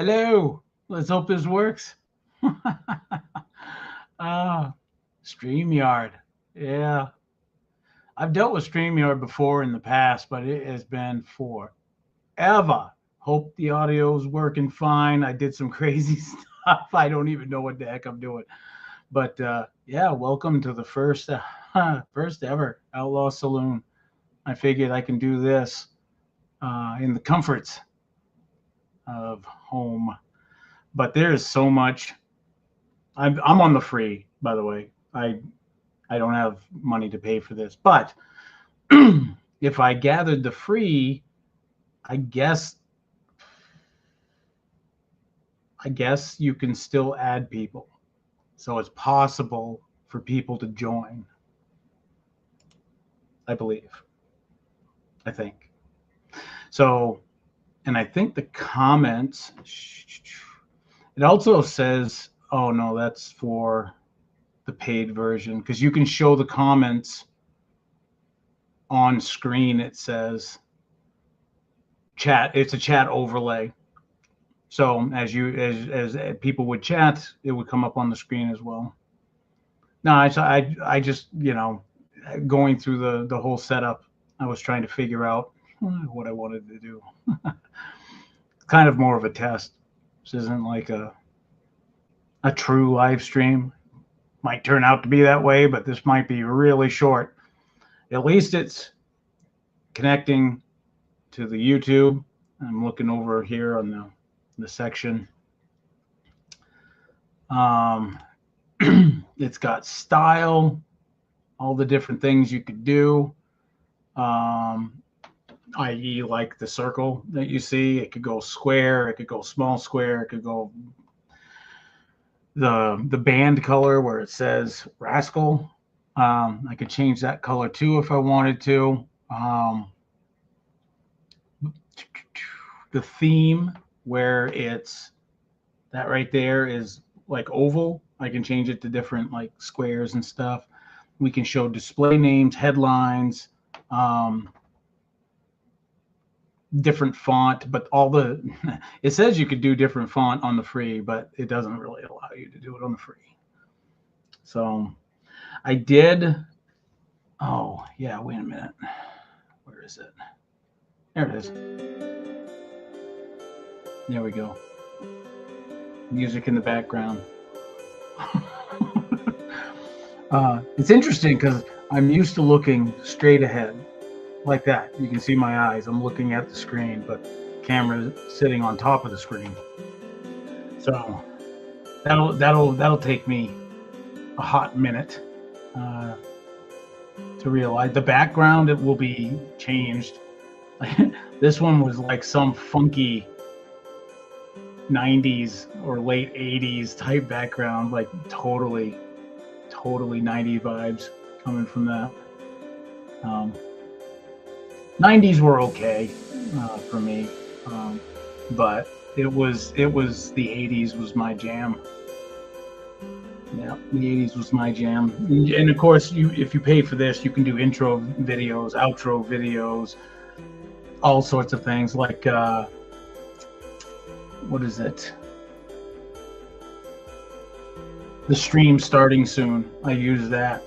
Hello. Let's hope this works. StreamYard. Yeah. I've dealt with StreamYard before in the past, but it has been forever. Hope the audio's working fine. I did some crazy stuff. I don't even know what the heck I'm doing. But yeah, welcome to the first ever Outlaw Saloon. I figured I can do this in the comforts of home. But there's so much. I'm on the free, by the way. I don't have money to pay for this, but if I gathered the free, I guess you can still add people. So it's possible for people to join. I believe. I think. So, and I think the comments, it also says, oh no, that's for the paid version, because you can show the comments on screen. It says chat. It's a chat overlay. So as people would chat, it would come up on the screen as well. No, I just, going through the whole setup, I was trying to figure out what I wanted to do. Kind of more of a test. This isn't like a true live stream. Might turn out to be that way, but this might be really short. At least it's connecting to the YouTube. I'm looking over here on the section. It's got style, all the different things you could do, i.e. like the circle that you see. It could go square, it could go small square, it could go the band color where it says Rascal. I could change that color too if I wanted to. The theme where it's that right there is like oval. I can change it to different like squares and stuff. We can show display names, headlines, different font, but it says you could do different font on the free, but it doesn't really allow you to do it on the free. So I did. Oh yeah, wait a minute. Where is it? There it is. There we go. Music in the background. It's interesting because I'm used to looking straight ahead like that. You can see my eyes. I'm looking at the screen, but camera's sitting on top of the screen. So that'll take me a hot minute to realize. The background, it will be changed. This one was like some funky 90s or late 80s type background, like totally 90s vibes coming from that. 90s were okay for me, but it was the 80s was my jam. Yeah, the 80s was my jam. And of course, if you pay for this, you can do intro videos, outro videos, all sorts of things like what is it? The stream starting soon. I use that.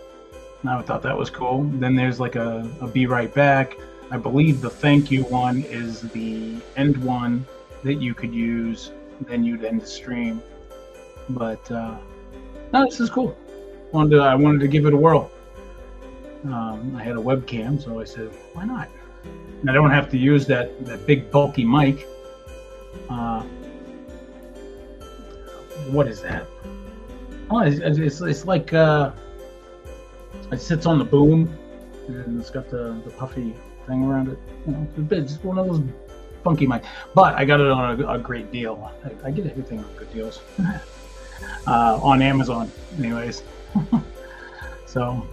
I thought that was cool. Then there's like a be right back. I believe the thank you one is the end one that you could use. Then you'd end the stream. But no, this is cool. I wanted to give it a whirl. I had a webcam, so I said, why not? And I don't have to use that big bulky mic. What is that? Oh, it's like it sits on the boom, and it's got the puffy thing around it. It's one of those funky mics. But I got it on a great deal. I get everything on good deals on Amazon, anyways. So,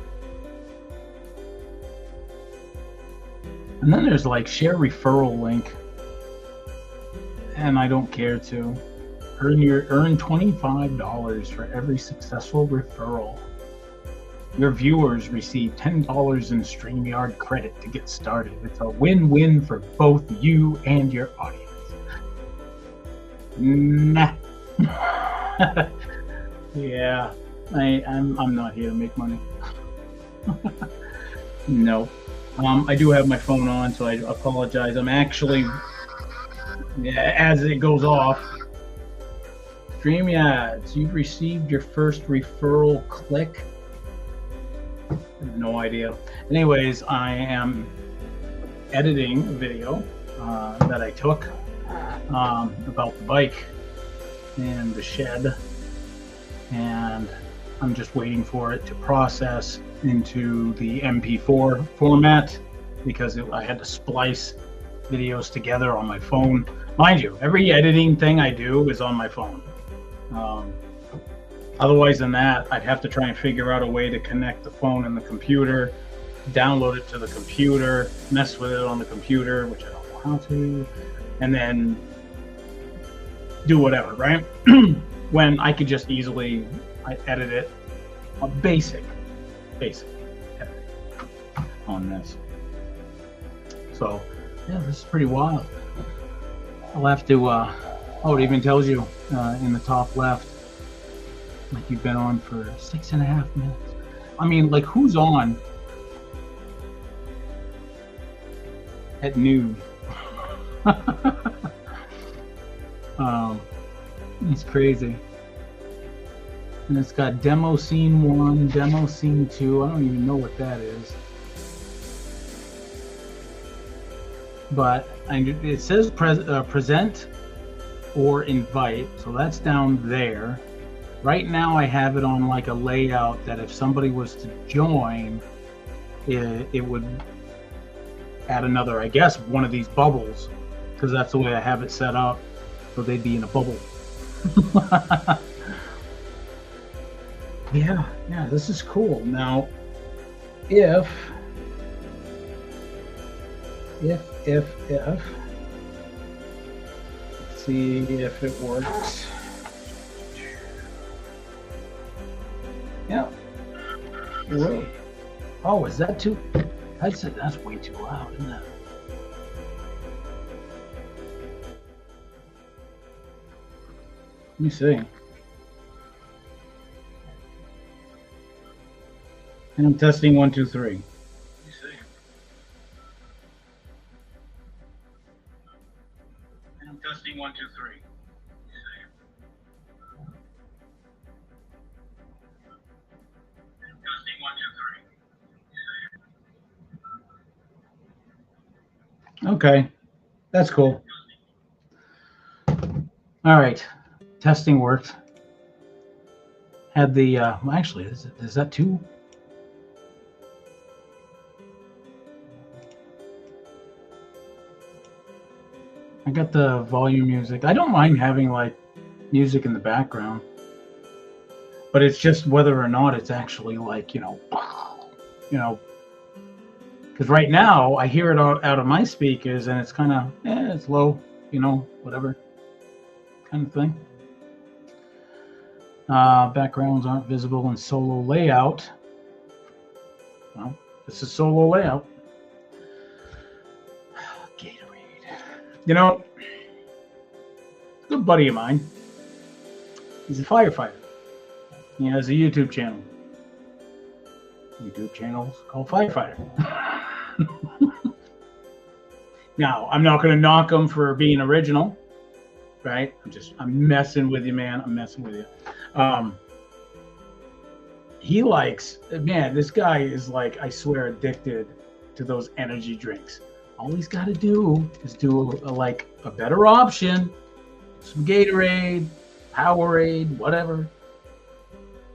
and then there's like share referral link, and I don't care to. Earn $25 for every successful referral. Your viewers receive $10 in StreamYard credit to get started. It's a win-win for both you and your audience. Nah. Yeah, I'm not here to make money. No. I do have my phone on, so I apologize. I'm actually, yeah, as it goes off. StreamYards, you've received your first referral click. I have no idea. Anyways, I am editing a video that I took about the bike and the shed, and I'm just waiting for it to process into the MP4 format because I had to splice videos together on my phone. Mind you, every editing thing I do is on my phone. Otherwise than that, I'd have to try and figure out a way to connect the phone and the computer, download it to the computer, mess with it on the computer, which I don't know how to, and then do whatever, right? When I could just easily edit it, a basic edit on this. So yeah, this is pretty wild. I'll have to, oh, it even tells you in the top left, like you've been on for 6.5 minutes. I mean, like, who's on at noon? It's crazy. And it's got demo scene 1, demo scene 2. I don't even know what that is. But it says present or invite, so that's down there. Right now I have it on like a layout that if somebody was to join, it would add another, I guess, one of these bubbles, because that's the way I have it set up, so they'd be in a bubble. Yeah, this is cool. Now, if let's see if it works. Yeah. Whoa. Oh, is that too? That's way too loud, isn't it? Let me see. And I'm testing 1, 2, 3. Let me see. And I'm testing 1, 2, 3. Okay, that's cool. All right, testing worked. Had the well, actually, is that 2? I got the volume music. I don't mind having like music in the background, but it's just whether or not it's actually like, you know, because right now I hear it out of my speakers and it's kind of, it's low, whatever kind of thing. Backgrounds aren't visible in solo layout. Well, this is solo layout. Gatorade. A good buddy of mine, he's a firefighter. He has a YouTube channel. YouTube channel's called Firefighter. Now, I'm not going to knock him for being original, right? I'm messing with you, man. I'm messing with you. He likes, man, this guy is like, I swear, addicted to those energy drinks. All he's got to do is do a better option, some Gatorade, Powerade, whatever.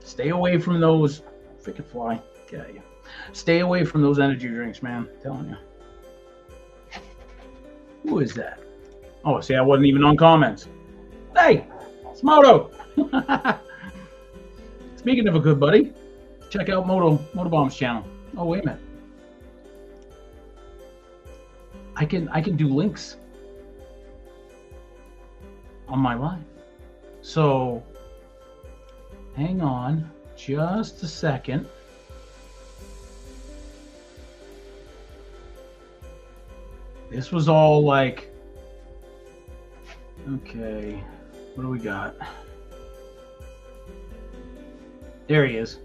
Stay away from those. Freaking fly. Get out of here. Stay away from those energy drinks, man. I'm telling you. Who is that? Oh, see, I wasn't even on comments. Hey, it's Moto. Speaking of a good buddy, check out Motobomb's channel. Oh, wait a minute. I can do links on my live. So hang on just a second. This was all like, okay, What do we got? There he is.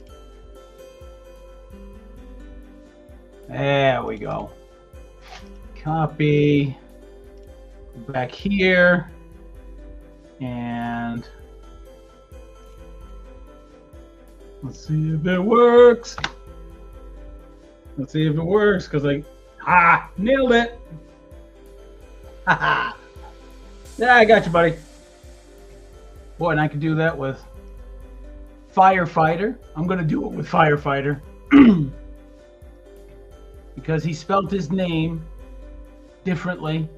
There we go. Copy. Back here. And let's see if it works. Let's see if it works, because nailed it. Yeah, I got you, buddy. Boy, and I can do that with Firefighter. I'm going to do it with Firefighter. Because he spelled his name differently.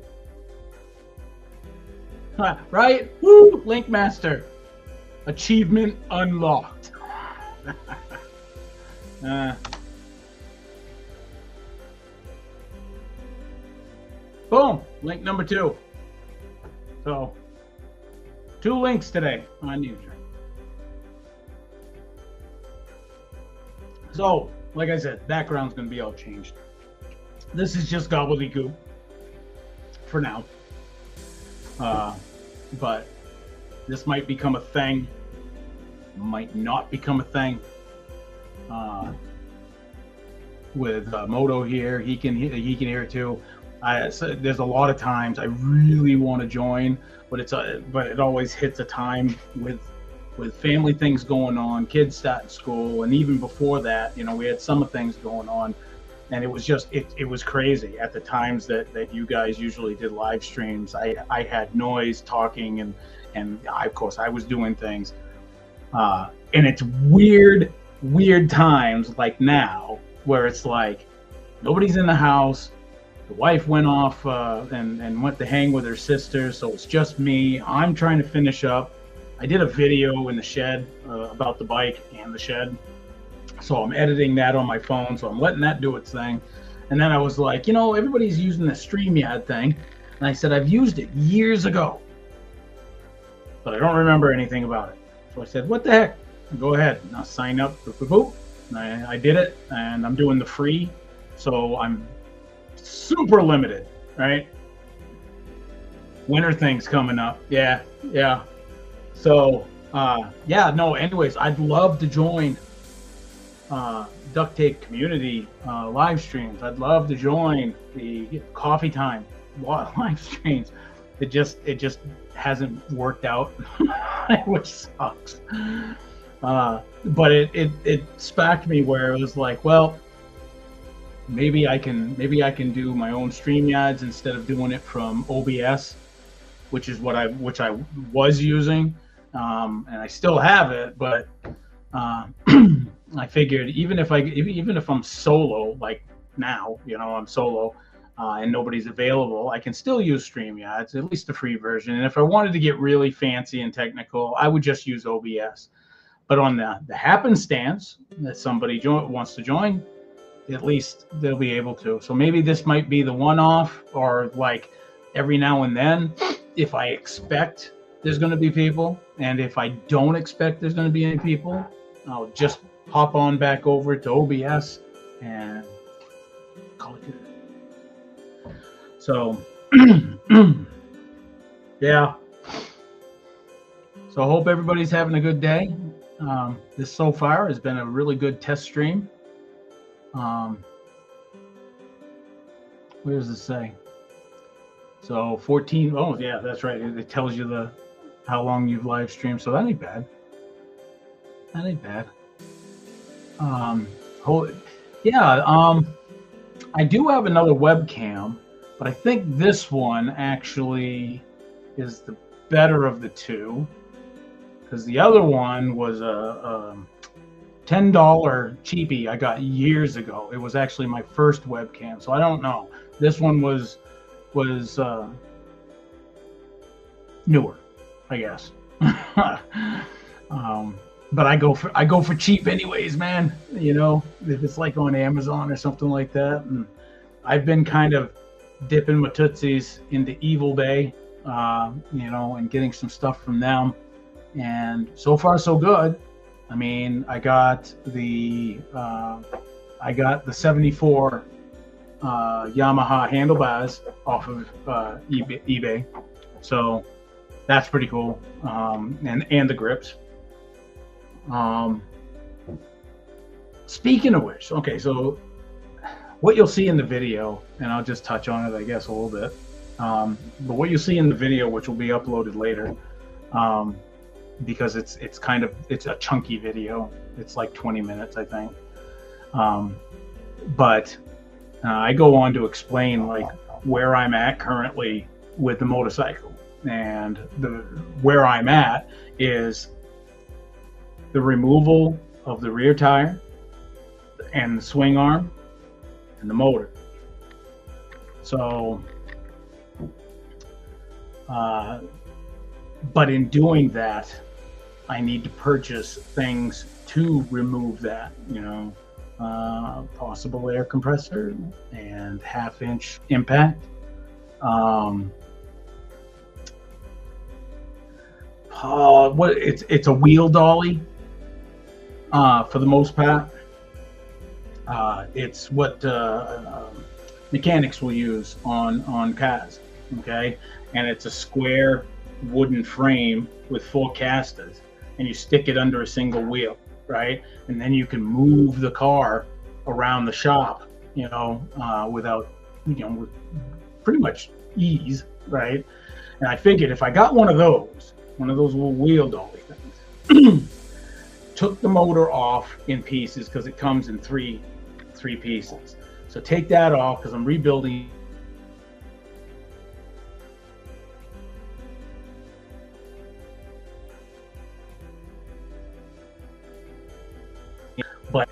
Right? Woo! Linkmaster. Achievement unlocked. Boom. Link number 2. So, 2 links today on user. So, like I said, background's going to be all changed. This is just gobbledygook for now. But this might become a thing, might not become a thing. With Moto here, he can hear it too. So there's a lot of times I really want to join, but it always hits a time with family things going on, kids starting school, and even before that, we had summer things going on, and it was just it was crazy at the times that you guys usually did live streams. I had noise talking, and of course I was doing things, and it's weird times like now where it's like nobody's in the house. The wife went off and went to hang with her sister, so it's just me. I'm trying to finish up. I did a video in the shed about the bike and the shed, so I'm editing that on my phone, so I'm letting that do its thing. And then I was like, everybody's using the StreamYard thing, and I said I've used it years ago, but I don't remember anything about it. So I said, what the heck? Go ahead, and I'll sign up. Boop. And I did it, and I'm doing the free, so I'm super limited, right? Winter things coming up. Yeah. So, anyways, I'd love to join Duct Tape Community live streams. I'd love to join the Coffee Time live streams. It just hasn't worked out, which sucks. But it sparked me where it was like, well, maybe I can do my own StreamYards instead of doing it from OBS, which I was using, and I still have it, but I figured even if I'm solo, like now, I'm solo, and nobody's available, I can still use StreamYards, at least the free version. And if I wanted to get really fancy and technical, I would just use OBS. But on the happenstance that somebody wants to join, at least they'll be able to. So maybe this might be the one-off, or like every now and then, if I expect there's going to be people, and if I don't expect there's going to be any people, I'll just hop on back over to OBS and call it good. So, yeah. So I hope everybody's having a good day. This so far has been a really good test stream. What does it say? So 14. Oh yeah, that's right. It tells you how long you've live streamed. So that ain't bad. I do have another webcam, but I think this one actually is the better of the two, because the other one was a $10 cheapie I got years ago. It was actually my first webcam, so I don't know. This one was newer, I guess. But I go for cheap anyways, man. If it's like on Amazon or something like that. And I've been kind of dipping my tootsies into Evil Bay, and getting some stuff from them. And so far so good. I mean, I got the 74 Yamaha handlebars off of eBay. So That's pretty cool. And the grips. Speaking of which, okay, so what you'll see in the video, and I'll just touch on it, I guess, a little bit. But what you see in the video, which will be uploaded later, because it's a chunky video. It's like 20 minutes, I think. But I go on to explain like where I'm at currently with the motorcycle, and where I'm at is the removal of the rear tire and the swing arm and the motor. So, but in doing that, I need to purchase things to remove that, you know, possible air compressor and 1/2-inch impact. It's a wheel dolly for the most part. It's what mechanics will use on cars, okay? And it's a square wooden frame with 4 casters, and you stick it under a single wheel, right? And then you can move the car around the shop, you know, without, you know, with pretty much ease, right? And I figured if I got one of those little wheel dolly things, took the motor off in pieces, because it comes in three pieces. So take that off, because I'm rebuilding. But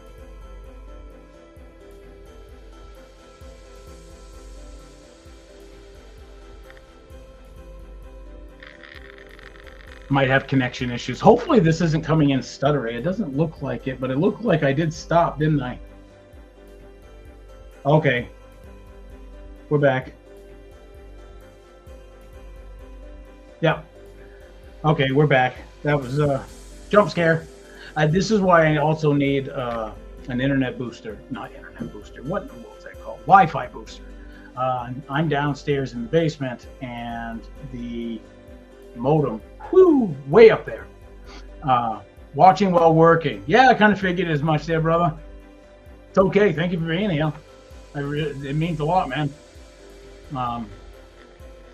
might have connection issues. Hopefully this isn't coming in stuttery. It doesn't look like it, but it looked like I did stop, didn't I? Okay, we're back. Yeah. Okay, we're back. That was a jump scare. This is why I also need an internet booster. Not internet booster. What was that called? Wi-Fi booster. I'm downstairs in the basement, and the modem, way up there. Watching while working. Yeah, I kind of figured as much there, brother. It's okay. Thank you for being here. It means a lot, man. I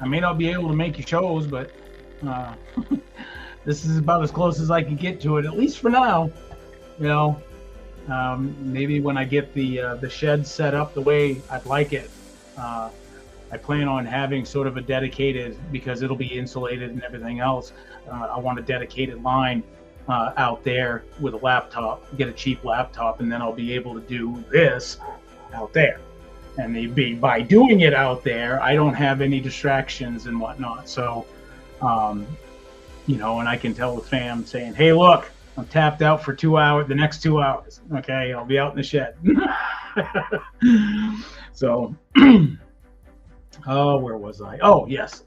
may not be able to make you shows, but this is about as close as I can get to it, at least for now. You know, maybe when I get the shed set up the way I'd like it, I plan on having sort of a dedicated, because it'll be insulated and everything else. I want a dedicated line out there with a laptop, get a cheap laptop, and then I'll be able to do this out there. And by doing it out there, I don't have any distractions and whatnot. So, you know, and I can tell the fam saying, hey, look, I'm tapped out for 2 hours, the next 2 hours. Okay, I'll be out in the shed. So, oh, where was I? Oh, yes.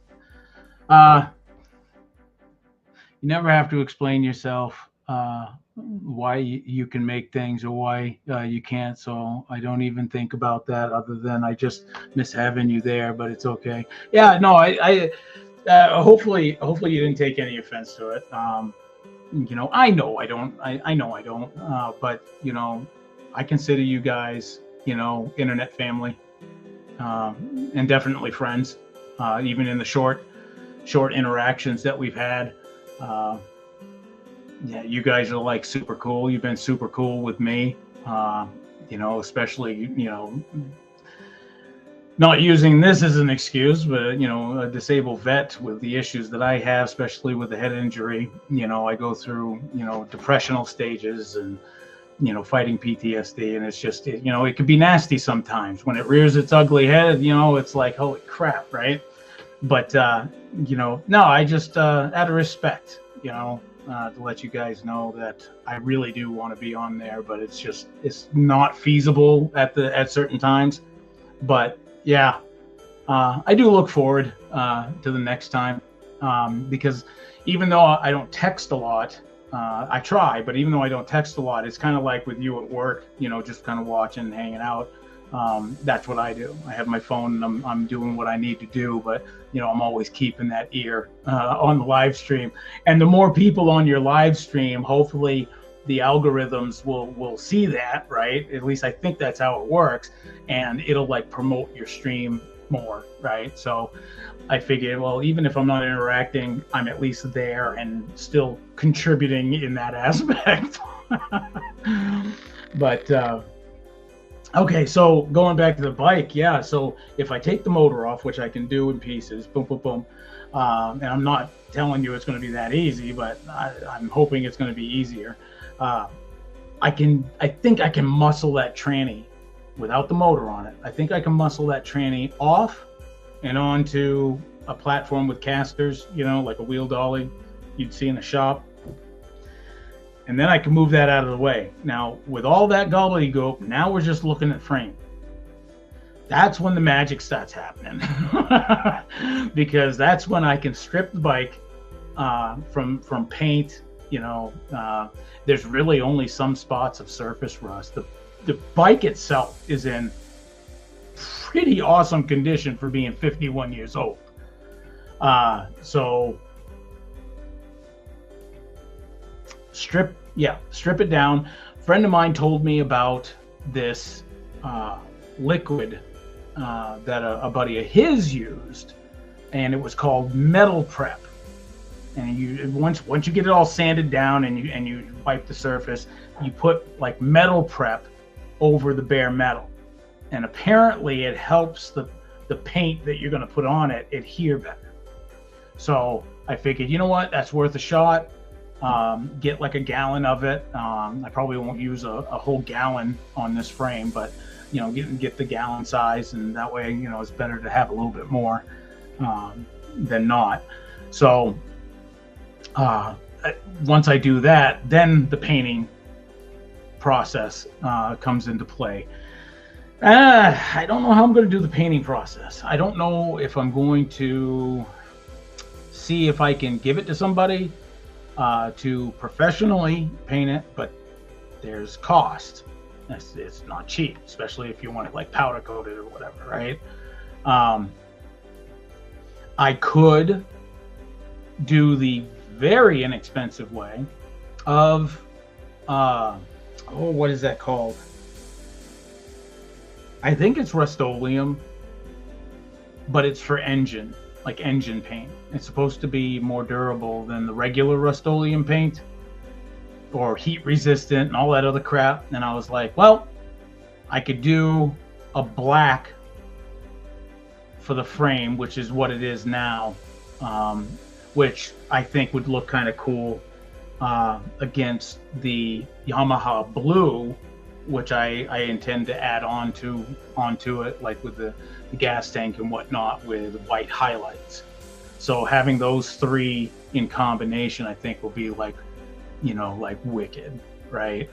You never have to explain yourself why you can make things or why you can't. So I don't even think about that, other than I just miss having you there, but it's okay. Yeah, no, I hopefully you didn't take any offense to it. You know I know I don't, but you know, I consider you guys, you know, internet family, and definitely friends, even in the short interactions that we've had. Yeah, you guys are like super cool. You've been super cool with me, you know, especially, you know, not using this as an excuse, but, you know, a disabled vet with the issues that I have, especially with the head injury. You know, I go through, you know, depressional stages and, you know, fighting PTSD. And it's just, you know, it can be nasty sometimes. When it rears its ugly head, you know, it's like, holy crap, right? But, you know, no, I just, out of respect, you know, to let you guys know that I really do want to be on there, but it's not feasible at certain times. But yeah, I do look forward to the next time, because even though I don't text a lot, I try, but even though I don't text a lot, it's kind of like with you at work, you know, just kind of watching and hanging out. That's what I do. I have my phone and I'm doing what I need to do, but I'm always keeping that ear on the live stream. And the more people on your live stream, hopefully the algorithms will see that, right? At least I think that's how it works, and it'll like promote your stream more, right? So I figured, well, even if I'm not interacting, I'm at least there and still contributing in that aspect. But okay, so going back to the bike, yeah. So if I take the motor off, which I can do in pieces, boom, boom, boom, and I'm not telling you it's going to be that easy, but I'm hoping it's going to be easier. I think I can muscle that tranny without the motor on it. I think I can muscle that tranny off and onto a platform with casters, like a wheel dolly you'd see in a shop. And then I can move that out of the way. Now, with all that gobbledygook, now we're just looking at frame. That's when the magic starts happening. Because that's when I can strip the bike from paint. There's really only some spots of surface rust. The bike itself is in pretty awesome condition for being 51 years old. So strip it down. A friend of mine told me about this liquid that a buddy of his used, and it was called metal prep. And once you get it all sanded down and you wipe the surface, you put like metal prep over the bare metal, and apparently it helps the paint that you're going to put on it adhere better. So I figured, you know what, that's worth a shot. Get like a gallon of it. I probably won't use a whole gallon on this frame, but get the gallon size, and that way it's better to have a little bit more than not. So once I do that, then the painting process comes into play. I don't know how I'm going to do the painting process. I don't know if I'm going to see if I can give it to somebody to professionally paint it, but there's cost. It's not cheap, especially if you want it like powder coated or whatever, right? I could do the very inexpensive way of what is that called? I think it's Rust-Oleum, but it's for engine paint. It's supposed to be more durable than the regular Rust-Oleum paint, or heat resistant and all that other crap. And I was like, well, I could do a black for the frame, which is what it is now, which I think would look kind of cool against the Yamaha blue, which I intend to add onto it, like with the gas tank and whatnot, with white highlights. So having those three in combination, I think will be like wicked, right?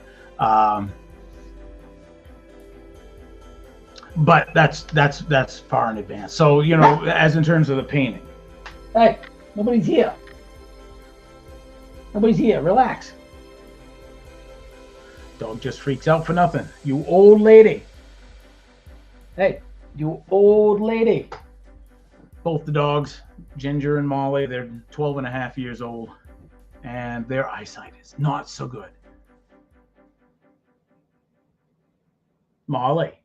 But that's far in advance. So as in terms of the painting, hey, nobody's here. Relax. Dog just freaks out for nothing. You old lady. Hey, you old lady. Both the dogs, Ginger and Molly, they're 12 and a half years old, and their eyesight is not so good. Molly.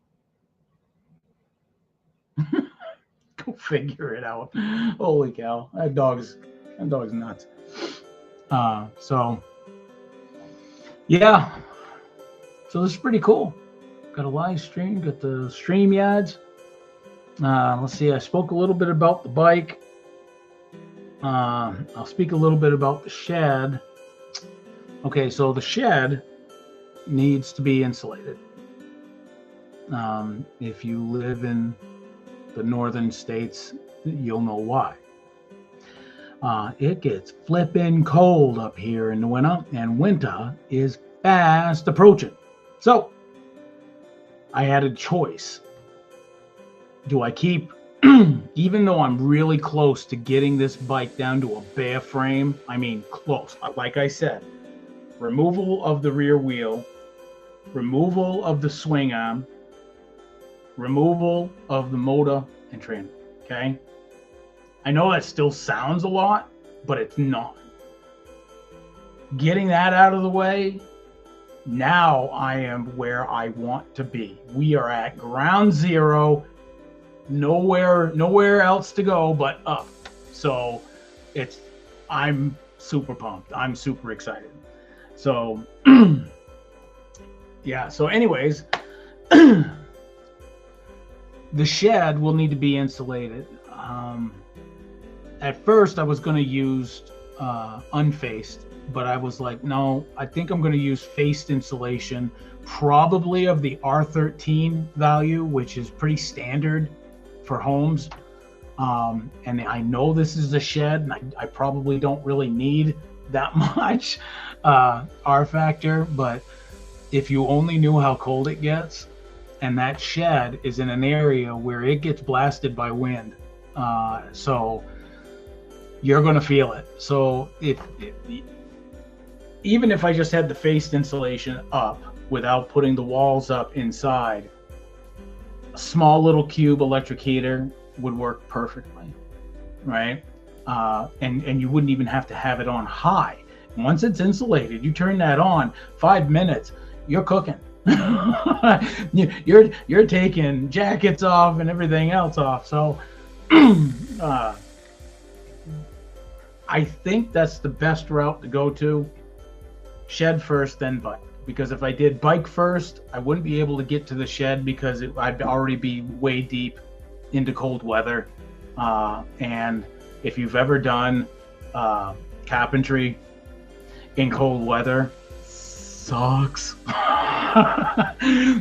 Go figure it out. Holy cow. That dog's nuts. So yeah. So this is pretty cool. Got a live stream, got the StreamYards. Let's see, I spoke a little bit about the bike. I'll speak a little bit about the shed. Okay, so the shed needs to be insulated. If you live in the northern states, you'll know why. It gets flipping cold up here in the winter, and winter is fast approaching. So I had a choice. Do I keep, even though I'm really close to getting this bike down to a bare frame, I mean close, like I said, removal of the rear wheel, removal of the swing arm, removal of the motor and trim. Okay. I know that still sounds a lot, but it's not. Getting that out of the way, now I am where I want to be. We are at ground zero, nowhere else to go but up. So I'm super pumped. I'm super excited. So yeah, so anyways, the shed will need to be insulated. At first I was going to use unfaced, but I was like, no, I think I'm going to use faced insulation, probably of the R13 value, which is pretty standard for homes. And I know this is a shed, and I probably don't really need that much R factor, but if you only knew how cold it gets, and that shed is in an area where it gets blasted by wind, so you're going to feel it. So even if I just had the faced insulation up without putting the walls up inside, a small little cube electric heater would work perfectly, right? And you wouldn't even have to have it on high. Once it's insulated, you turn that on, 5 minutes, you're cooking. you're taking jackets off and everything else off. So I think that's the best route to go to. Shed first, then bike. Because if I did bike first, I wouldn't be able to get to the shed because I'd already be way deep into cold weather. And if you've ever done carpentry in cold weather, sucks.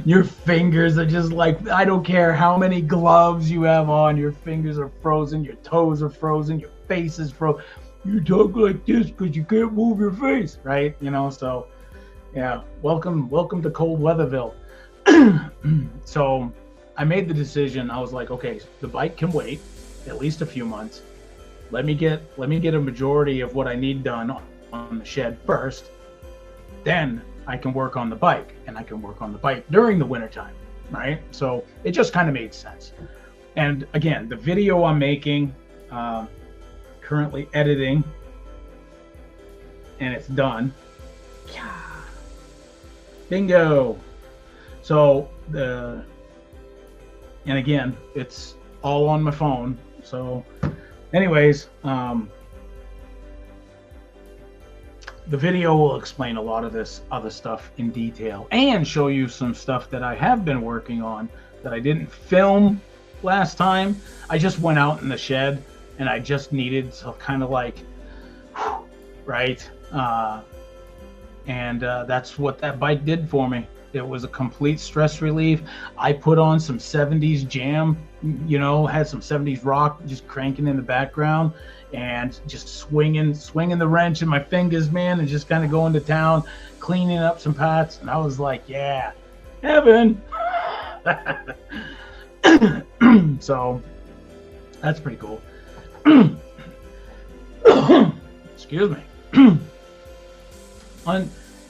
Your fingers are just like, I don't care how many gloves you have on, your fingers are frozen, your toes are frozen, your face is frozen. You talk like this because you can't move your face, right? You know, so yeah, welcome to cold weatherville. So I made the decision. I was like, okay, the bike can wait at least a few months. Let me get a majority of what I need done on the shed first. Then I can work on the bike, and I can work on the bike during the wintertime, right? So it just kind of made sense. And again, the video I'm making, currently editing, and it's done. Bingo. So and again, it's all on my phone. So anyways, the video will explain a lot of this other stuff in detail and show you some stuff that I have been working on that I didn't film last time. I just went out in the shed and I just needed to kind of like, right? And that's what that bike did for me. It was a complete stress relief. I put on some 70s jam, you know, had some 70s rock just cranking in the background and just swinging the wrench in my fingers, man, and just kind of going to town, cleaning up some parts. And I was like, yeah, heaven. So that's pretty cool. Excuse me.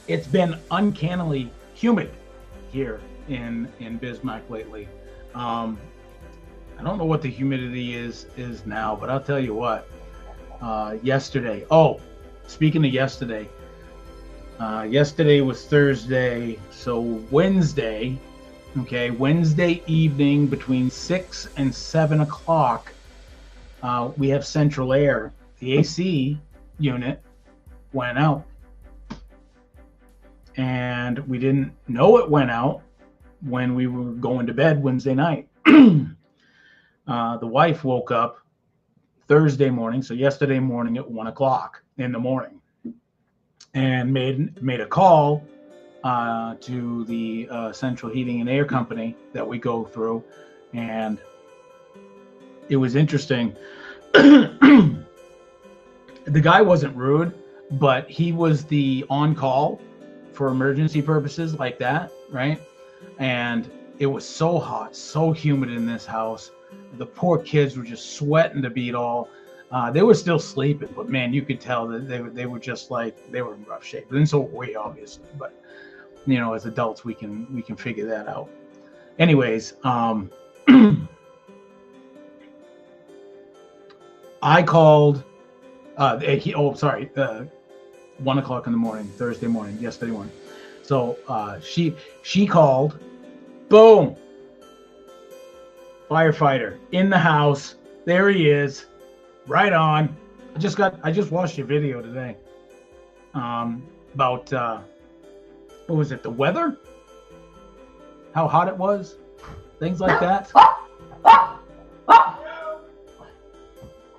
It's been uncannily humid here in Bismarck lately. I don't know what the humidity is now, but I'll tell you what. Yesterday. Oh, speaking of yesterday. Yesterday was Thursday, so Wednesday. Okay, Wednesday evening between 6 and 7 o'clock. We have central air. The AC unit went out. And we didn't know it went out when we were going to bed Wednesday night. The wife woke up Thursday morning, so yesterday morning at 1 o'clock in the morning, and made a call to the central heating and air company that we go through. And it was interesting. The guy wasn't rude, but he was the on-call for emergency purposes like that, right? And it was so hot, so humid in this house. The poor kids were just sweating to beat all. They were still sleeping, but man, you could tell that they were just like, they were in rough shape. And so were we, obviously, but you know, as adults, we can figure that out. anyways, I called. 1 o'clock in the morning, Thursday morning, yesterday morning. So she called. Boom. Firefighter in the house. There he is. Right on. I just watched your video today. About what was it? The weather? How hot it was? Things like that.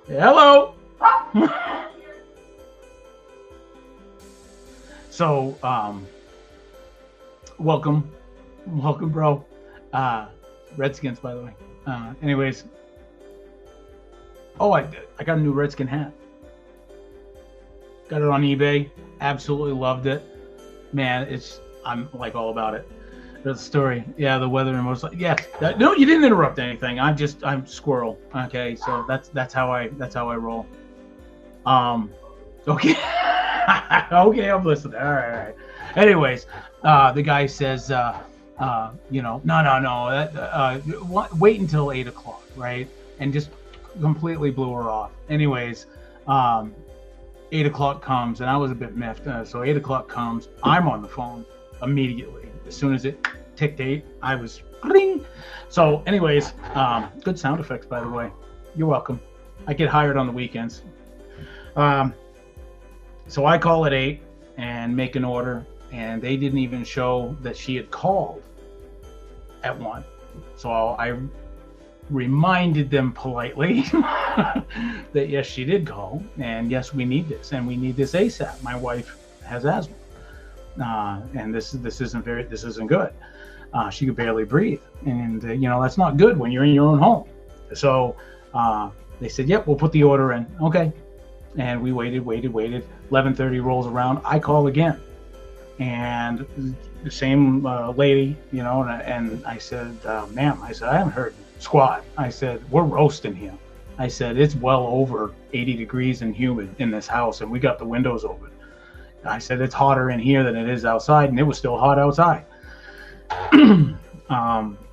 Hello. So, welcome, bro. Redskins, by the way. Anyways, I got a new Redskin hat. Got it on eBay. Absolutely loved it. Man, I'm like all about it. There's a story. Yeah, the weather and most. Yeah, no, you didn't interrupt anything. I'm squirrel. Okay, so that's how I roll. Okay. Okay, I'm listening. All right. Anyways, the guy says, no. Wait until 8 o'clock, right? And just completely blew her off. Anyways, 8 o'clock comes, and I was a bit miffed. So 8 o'clock comes, I'm on the phone immediately. As soon as it ticked 8, I was ring. So, anyways, good sound effects, by the way. You're welcome. I get hired on the weekends. So I call at 8 and make an order, and they didn't even show that she had called at 1. So I reminded them politely that yes, she did call, and yes, we need this, and we need this ASAP. My wife has asthma, and this isn't good. She could barely breathe, and that's not good when you're in your own home. So they said, "Yep, we'll put the order in." Okay, and we waited. 11:30 rolls around. I call again, and the same lady, and I said, "Ma'am," I said, "I haven't heard squat." I said, "We're roasting here." I said, "It's well over 80 degrees and humid in this house, and we got the windows open." I said, "It's hotter in here than it is outside," and it was still hot outside.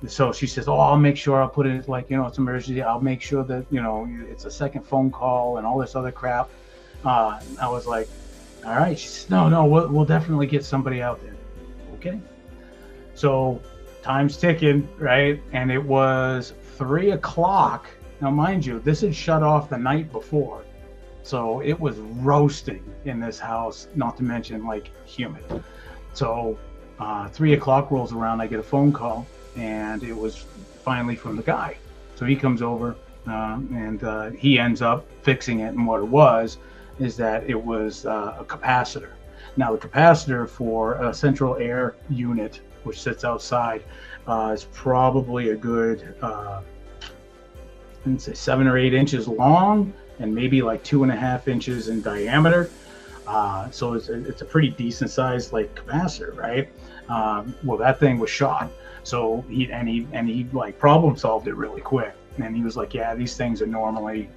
So she says, "Oh, I'll make sure I'll put it like, it's emergency. I'll make sure that, it's a second phone call and all this other crap." I was like, "All right." She says, No, we'll definitely get somebody out there. Okay. So time's ticking, right? And it was 3 o'clock. Now, mind you, this had shut off the night before. So it was roasting in this house, not to mention like humid. So 3 o'clock rolls around, I get a phone call, and it was finally from the guy. So he comes over, and he ends up fixing it. And what it was is that it was a capacitor. Now, the capacitor for a central air unit, which sits outside, is probably a good, I'd say 7 or 8 inches long, and maybe like 2.5 inches in diameter. So it's a pretty decent sized like capacitor, right? Well, that thing was shot. So he like problem solved it really quick. And he was like, "Yeah, these things are normally,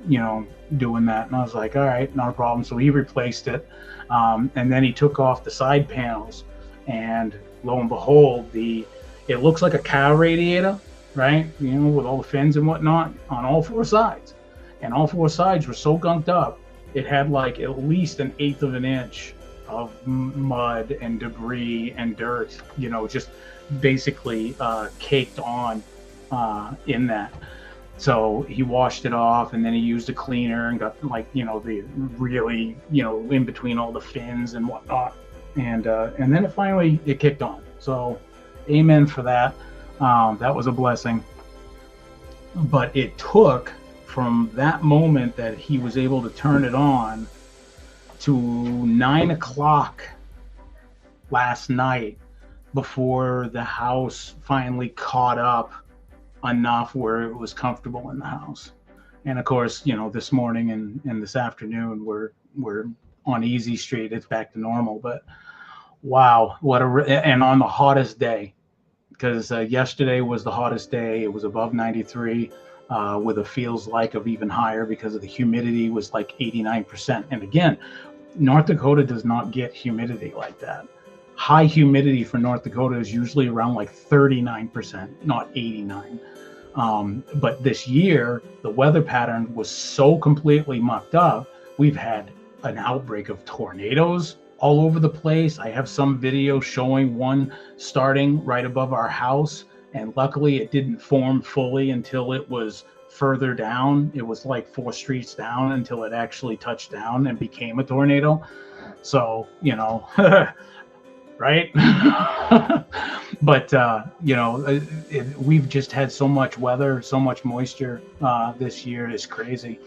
doing that." And I was like, "All right, not a problem." So he replaced it. And then he took off the side panels, and lo and behold, it looks like a car radiator, right? With all the fins and whatnot on all 4 sides. And all 4 sides were so gunked up, it had like at least 1/8 of an inch of mud and debris and dirt, just basically caked on in that. So he washed it off, and then he used a cleaner and got like, the really, in between all the fins and whatnot. And then it kicked on. So amen for that. That was a blessing. But it took from that moment that he was able to turn it on to 9 o'clock last night before the house finally caught up enough where it was comfortable in the house. And of course, this morning and this afternoon we're on easy street. It's back to normal. But wow, and on the hottest day, because yesterday was the hottest day. It was above 93 with a feels like of even higher because of the humidity was like 89%. And again, North Dakota does not get humidity like that. high humidity for North Dakota is usually around like 39%, not 89. But this year, the weather pattern was so completely mucked up. We've had an outbreak of tornadoes all over the place. I have some video showing one starting right above our house, and luckily it didn't form fully until it was further down. It was like 4 streets down until it actually touched down and became a tornado. So, you know, right? But, you know, we've just had so much weather, so much moisture this year. It's crazy.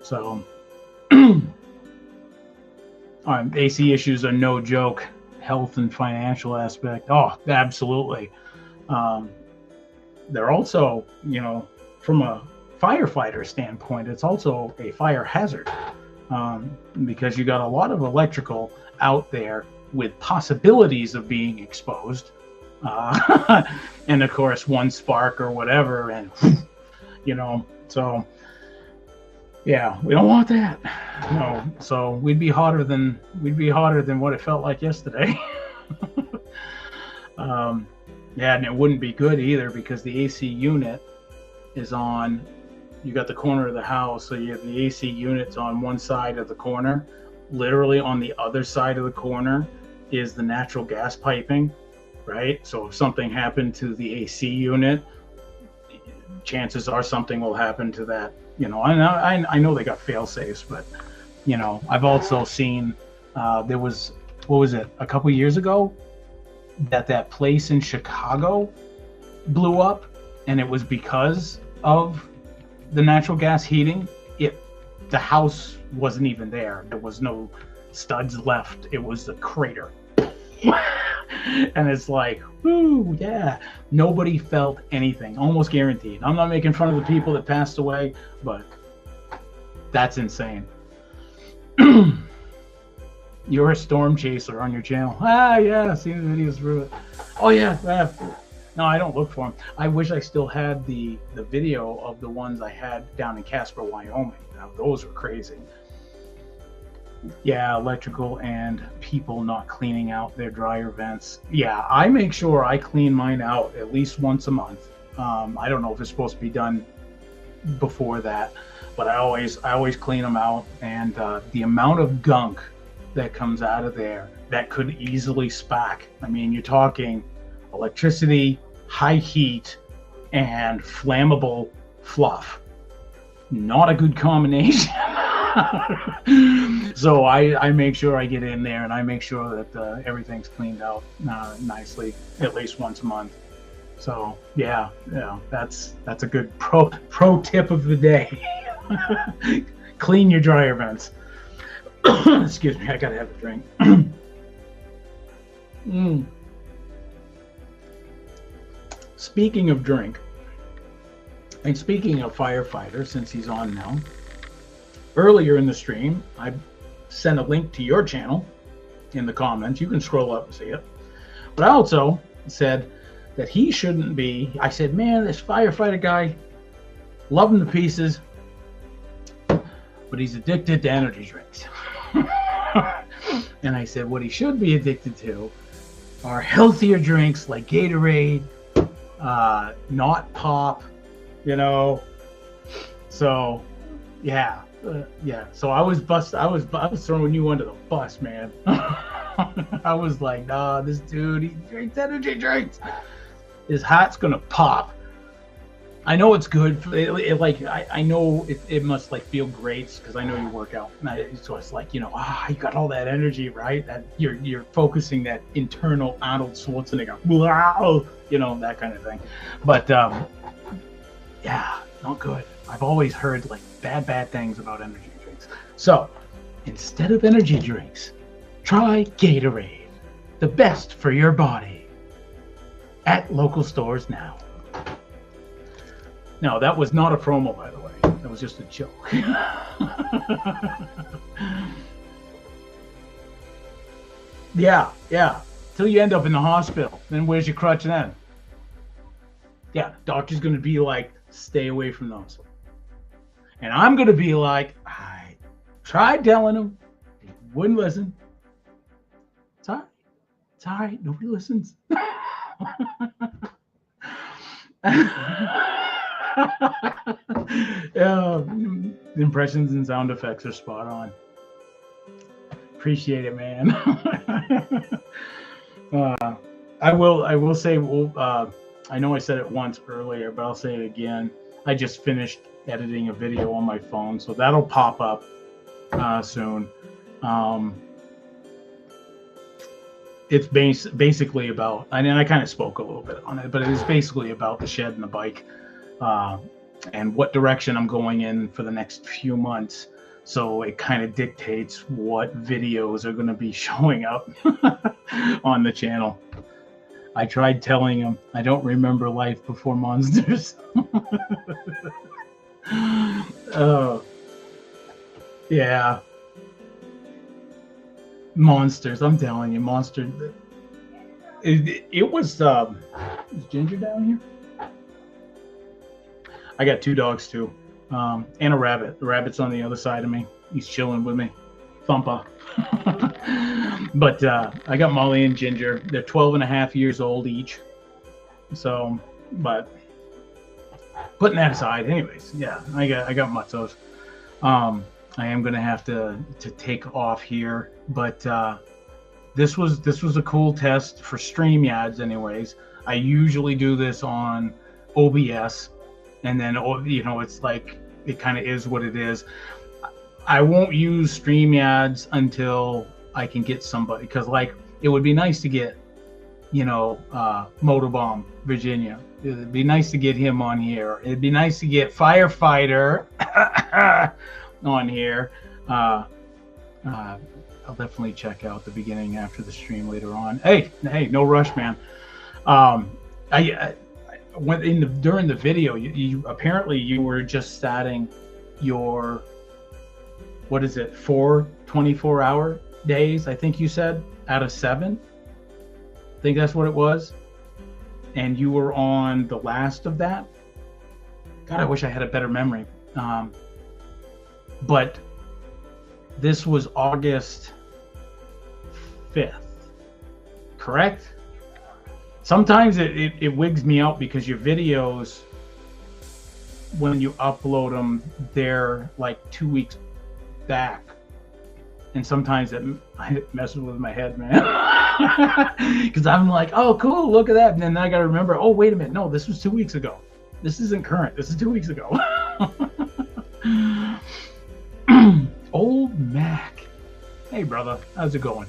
So AC issues are no joke. Health and financial aspect. Oh, absolutely. They're also, you know, from a firefighter standpoint, it's also a fire hazard because you got a lot of electrical out there with possibilities of being exposed. And of course, one spark or whatever, and you know, so yeah, we don't want that. No, so we'd be hotter than what it felt like yesterday. Yeah, and it wouldn't be good either because the AC unit is on. You got the corner of the house, so you have the AC units on one side of the corner. Literally on the other side of the corner is the natural gas piping, right? So if something happened to the AC unit, chances are something will happen to that. You know, I know they got fail safes, but you know, I've also seen there was, what was it, a couple years ago, that place in Chicago blew up, and it was because of the natural gas heating. The house wasn't even there. There was no studs left. It was a crater. And it's like, whoo, yeah. Nobody felt anything, almost guaranteed. I'm not making fun of the people that passed away, but that's insane. You're a storm chaser on your channel. Yeah, I've seen the videos through it. Oh yeah. No, I don't look for them. I wish I still had the video of the ones I had down in Casper, Wyoming. Now, those were crazy. Yeah, electrical and people not cleaning out their dryer vents. Yeah, I make sure I clean mine out at least once a month. I don't know if it's supposed to be done before that, but I always clean them out. And the amount of gunk that comes out of there that could easily spark. I mean, you're talking electricity, high heat, and flammable fluff. Not a good combination. So I make sure I get in there and I make sure that everything's cleaned out nicely at least once a month. So yeah, that's a good pro tip of the day. Clean your dryer vents. Excuse me, I gotta have a drink. Speaking of drink, and speaking of firefighter, since he's on now, earlier in the stream, I sent a link to your channel in the comments. You can scroll up and see it. But I also said that he shouldn't be. I said, man, this firefighter guy, love him to pieces, but he's addicted to energy drinks. And I said, what he should be addicted to are healthier drinks like Gatorade, not pop, you know. So, yeah. So I was throwing you under the bus, man. I was like, nah, this dude, he drinks energy drinks. His heart's gonna pop. I know it's good. I know it must like feel great because I know you work out. So it's like, you know, you got all that energy, right? That you're focusing that internal Arnold Schwarzenegger, you know, that kind of thing. But yeah, not good. I've always heard like bad things about energy drinks. So instead of energy drinks, try Gatorade, the best for your body, at local stores now. No, that was not a promo, by the way. That was just a joke. Yeah. Till you end up in the hospital. Then where's your crutch then? Yeah, doctor's going to be like, stay away from those. And I'm going to be like, I tried telling him. He wouldn't listen. It's all right. It's all right. Nobody listens. Yeah, impressions and sound effects are spot on. Appreciate it, man. I will say, I know I said it once earlier, but I'll say it again. I just finished editing a video on my phone, so that'll pop up soon. It's basically about, I mean, I kind of spoke a little bit on it, but it is basically about the shed and the bike, and what direction I'm going in for the next few months. So it kind of dictates what videos are going to be showing up on the channel. I tried telling him I don't remember life before monsters. Oh, yeah. Monsters, I'm telling you, monster. It was, is Ginger down here? I got 2 dogs too, and a rabbit. The rabbit's on the other side of me. He's chilling with me. Thumper. But I got Molly and Ginger. They're 12 and a half years old each. So, but putting that aside, anyways, yeah, I got mutzos. I am gonna have to take off here, but this was a cool test for StreamYards. Anyways, I usually do this on OBS, and then it's like it kind of is what it is. I won't use StreamYards until I can get somebody, because like it would be nice to get Motorbomb Virginia. It'd be nice to get him on here. It'd be nice to get Firefighter on here. I'll definitely check out the beginning after the stream later on. Hey, no rush, man. I went during the video. You apparently you were just starting your, what is it, 4 24-hour days? I think you said out of 7. I think that's what it was. And you were on the last of that. God, I wish I had a better memory. But this was August 5th, correct? Sometimes it wigs me out because your videos, when you upload them, they're like 2 weeks back. And sometimes it messes with my head, man. Because I'm like, oh, cool, look at that. And then I got to remember, oh, wait a minute. No, this was 2 weeks ago. This isn't current. This is 2 weeks ago. Old Mac. Hey, brother. How's it going?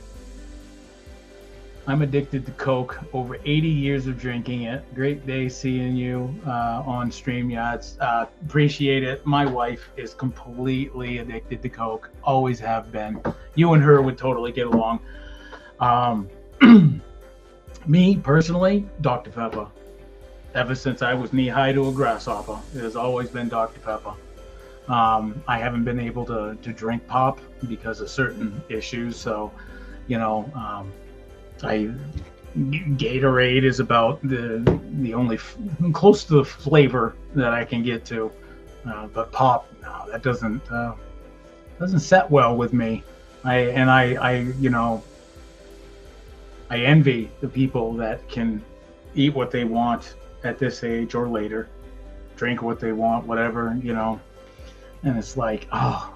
I'm addicted to Coke. Over 80 years of drinking it. Great day seeing you on StreamYards. Appreciate it. My wife is completely addicted to Coke. Always have been. You and her would totally get along. Me, personally, Dr. Pepper. Ever since I was knee-high to a grasshopper, it has always been Dr. Pepper. I haven't been able to drink pop because of certain issues. So, Gatorade is about the only close to the flavor that I can get to, but pop, no, that doesn't set well with me. I envy the people that can eat what they want at this age or later, drink what they want, whatever, and it's like, oh,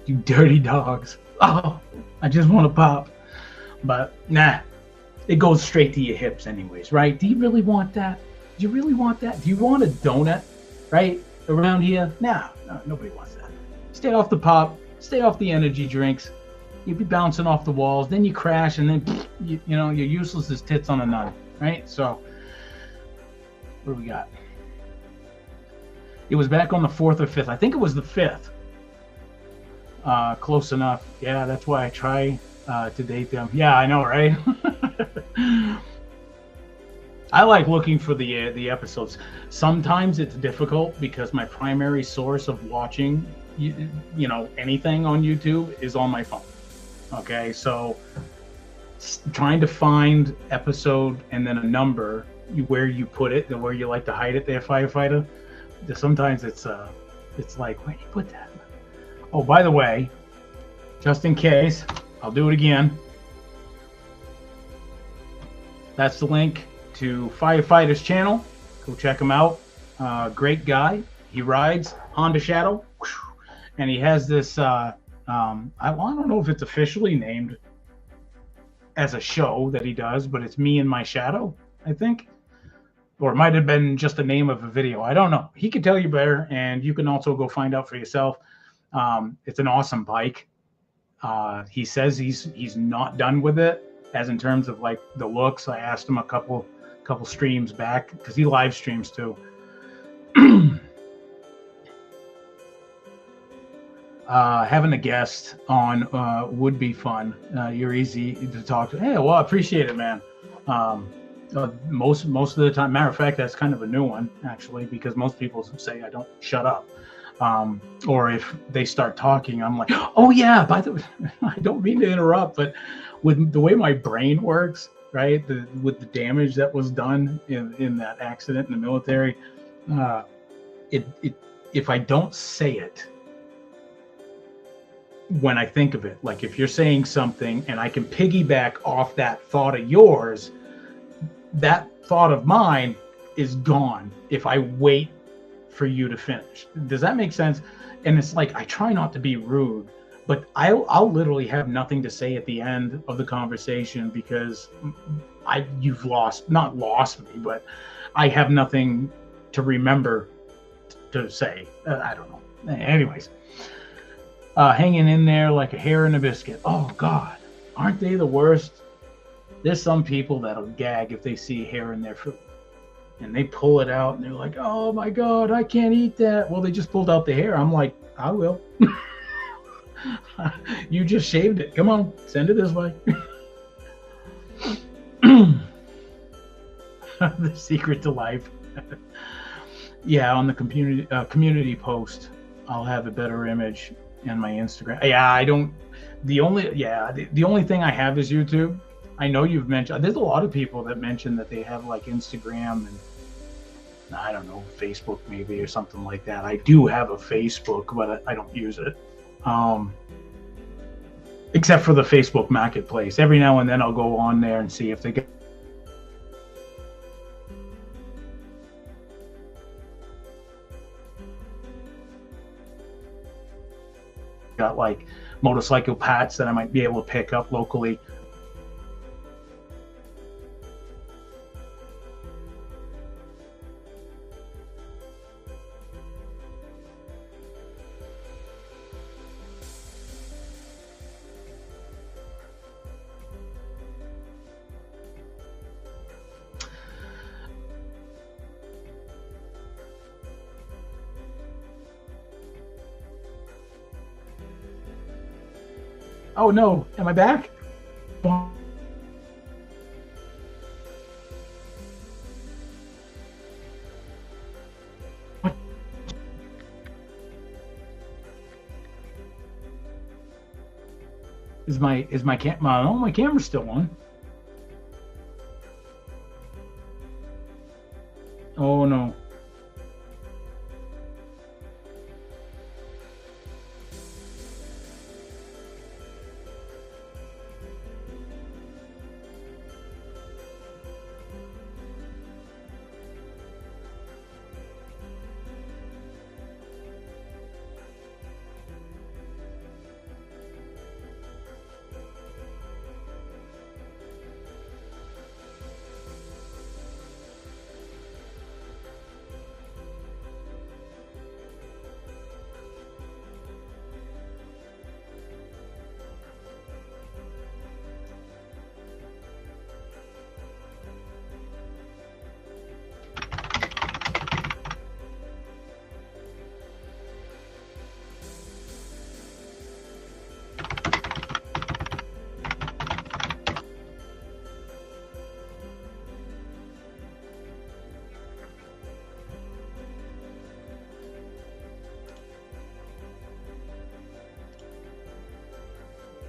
you dirty dogs. Oh, I just want to pop. But nah, it goes straight to your hips anyways, right? Do you really want that? Do you really want that? Do you want a donut, right? Around here? Nah, no, nobody wants that. Stay off the pop, stay off the energy drinks. You'll be bouncing off the walls, then you crash, and then, you're useless as tits on a nun, right? So, what do we got? It was back on the 4th or 5th. I think it was the 5th. Close enough. Yeah, that's why I try to date them. Yeah, I know, right? I like looking for the episodes. Sometimes it's difficult because my primary source of watching, anything on YouTube is on my phone. Okay, so trying to find episode and then a number where you put it and where you like to hide it there, Firefighter. Sometimes it's like, where do you put that? Oh, by the way, just in case, I'll do it again. that's the link to Firefighter's channel. Go check him out. Great guy. He rides Honda Shadow, and he has this. I don't know if it's officially named as a show that he does, but it's Me and My Shadow, I think. Or it might have been just the name of a video. I don't know. He could tell you better, and you can also go find out for yourself. It's an awesome bike. He says he's not done with it, as in terms of like the looks. I asked him a couple streams back, because he live streams too. Having a guest on would be fun. You're easy to talk to. Hey, well, I appreciate it, man. Most of the time, matter of fact, that's kind of a new one, actually, because most people say I don't shut up. Or if they start talking, I'm like, oh yeah, by the way, I don't mean to interrupt, but with the way my brain works, right, with the damage that was done in that accident in the military, if I don't say it, when I think of it, like if you're saying something and I can piggyback off that thought of yours, that thought of mine is gone if I wait for you to finish. Does that make sense? And it's like, I try not to be rude, but I'll literally have nothing to say at the end of the conversation, because you've not lost me, but I have nothing to remember to say. I don't know. Anyways, hanging in there like a hair in a biscuit. Oh God, aren't they the worst? There's some people that'll gag if they see hair in their food, and they pull it out and they're like, oh my God, I can't eat that. Well, they just pulled out the hair. I'm like, I will. You just shaved it. Come on, send it this way. The secret to life. Yeah, on the community post, I'll have a better image in my Instagram. Yeah, I don't. The only thing I have is YouTube. I know you've mentioned. There's a lot of people that mention that they have like Instagram and I don't know, Facebook maybe or something like that. I do have a Facebook, but I don't use it. Except for the Facebook Marketplace. Every now and then I'll go on there and see if they get got like motorcycle parts that I might be able to pick up locally. Oh no, am I back? Is my camera's still on?